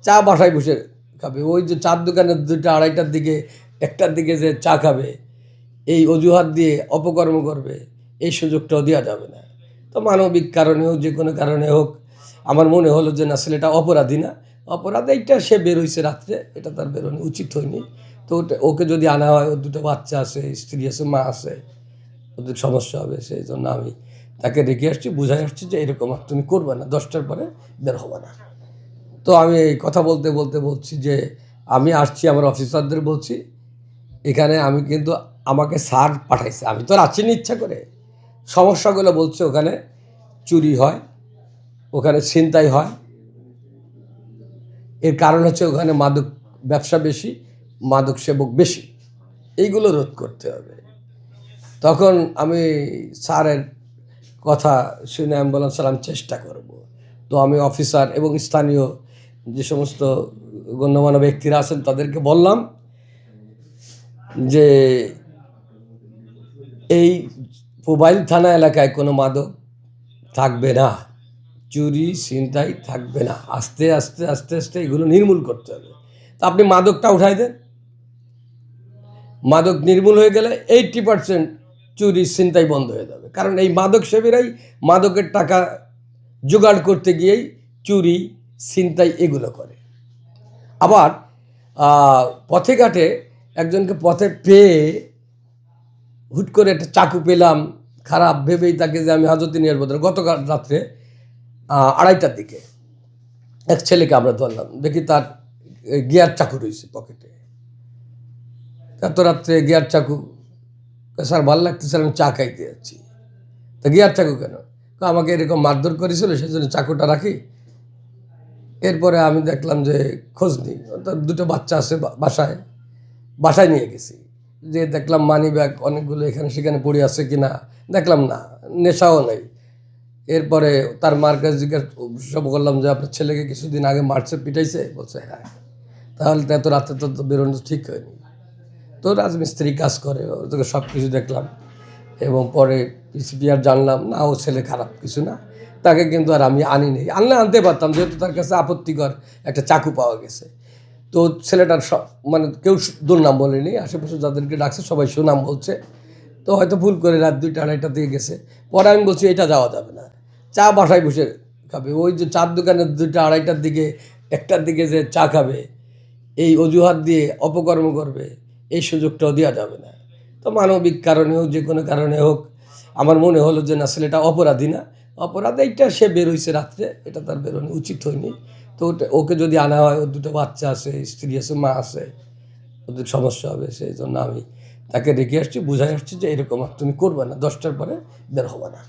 চা বাসায় বসে খাবে, ওই যে চার দোকানের 2টা 2:30টার দিকে 1টার দিকে যে চা খাবে, এই অজুহাত দিয়ে অপকর্ম করবে, এই সুযোগটাও দেওয়া যাবে না। তো মানবিক কারণে হোক, যে কোনো কারণে হোক, আমার মনে হলো যে না, ছেলেটা অপরাধী না, অপরাধ এইটা, সে বের হয়েছে রাত্রে, এটা তার বেরোনো উচিত হয়নি। তো ওকে যদি আনা হয়, ওর 2টো বাচ্চা আছে, স্ত্রী আছে, মা আছে, ওদের সমস্যা হবে, সেই জন্য আমি তাকে রেখে আসছি, বুঝাই আসছি যে এরকম আর তুমি করবে না, 10টার পরে বের হবে না। তো আমি এই কথা বলতে বলতে বলছি যে আমি আসছি, আমার অফিসারদের বলছি, এখানে আমি কিন্তু, আমাকে স্যার পাঠাইছে, আমি তো আর আসিনি ইচ্ছা করে। সমস্যাগুলো বলছে, ওখানে চুরি হয়, ওখানে ছিনতাই হয়, এর কারণ হচ্ছে ওখানে মাদক ব্যবসা বেশি, মাদক সেবক বেশি, এইগুলো রোধ করতে হবে। তখন আমি স্যারের কথা শুনে আমি বললাম, স্যার আমি চেষ্টা করব। তো আমি অফিসার এবং স্থানীয় যে সমস্ত গণ্যমান্য ব্যক্তিরা আছেন তাদেরকে বললাম যে এই মোবাইল থানা এলাকায় কোনো মাদক থাকবে না, চুরি ছিনতাই থাকবে না, আস্তে আস্তে আস্তে আস্তে এগুলো নির্মূল করতে হবে। তা আপনি মাদকটা উঠাই দেন, মাদক নির্মূল হয়ে গেলে 80% চুরি ছিনতাই বন্ধ হয়ে যাবে। কারণ এই মাদক সেবীরাই মাদকের টাকা জোগাড় করতে গিয়েই চুরি ছিনতাই এগুলো করে। আবার পথে ঘাটে একজনকে পথে পেয়ে হুট করে একটা চাকু পেলাম, খারাপ ভেবেই তাকে যে আমি হাজতে নিয়ে আসবো, গতকাল রাত্রে 2:30টার দিকে এক ছেলেকে আমরা ধরলাম, দেখি তার গিয়ার চাকু রয়েছে পকেটে। এত রাত্রে গিয়ার চাকু, স্যার ভালো লাগতেছে, আমি চা খাইতে যাচ্ছি। তা গিয়ার চাকু কেন? আমাকে এরকম মারধর করেছিল, সেই জন্য চাকুটা রাখি। এরপরে আমি দেখলাম যে খোঁজ নেই, তার 2টো বাচ্চা আছে বাসায়, বাসায় নিয়ে গেছি, যে দেখলাম মানি ব্যাগ অনেকগুলো এখানে সেখানে পড়ে আছে কিনা, দেখলাম না, নেশাও নেই। এরপরে তার মার কাছে জিজ্ঞাসা করলাম যে আপনার ছেলেকে কিছুদিন আগে মারছে, পিটাইছে? বলছে হ্যাঁ। তাহলে তো এত রাতে তো বেরোনো ঠিক হয়নি। তো রাজমিস্ত্রি কাজ করে, ওদেরকে সব কিছু দেখলাম, এবং পরে পিসিপিআর জানলাম না, ও ছেলে খারাপ কিছু না, তাকে কিন্তু আর আমি আনিনি। আনতে পারতাম, যেহেতু তার কাছে আপত্তিকর একটা চাকু পাওয়া গেছে। তো ছেলেটার মানে কেউ দুর্নাম বলেনি, আশেপাশে যাদেরকে ডাকছে সবাই সুনাম বলছে। তো হয়তো ভুল করে রাত 2টা 2:30 দিয়ে গেছে। পরে আমি বলছি এটা যাওয়া যাবে না, চা বাসায় বসে খাবে, ওই যে চার দোকানের 2টা 2:30টার দিকে 1টার দিকে যে চা খাবে, এই অজুহাত দিয়ে অপকর্ম করবে, এই সুযোগটাও দেওয়া যাবে না। তো মানবিক কারণে হোক, যে কোনো কারণে হোক, আমার মনে হলো যে না, ছেলেটা অপরাধী না, অপরাধ এইটা, সে বের হয়েছে রাত্রে, এটা তার বেরোনো উচিত হয়নি। তো ওকে যদি আনা হয়, ওর 2টো বাচ্চা আছে, স্ত্রী আছে, মা আছে, ওদের সমস্যা হবে, সেই জন্য আমি তাকে রেখে আসছি, বুঝাই আসছি যে এরকম আর তুমি করবে না, 10টার পরে বের হবে না।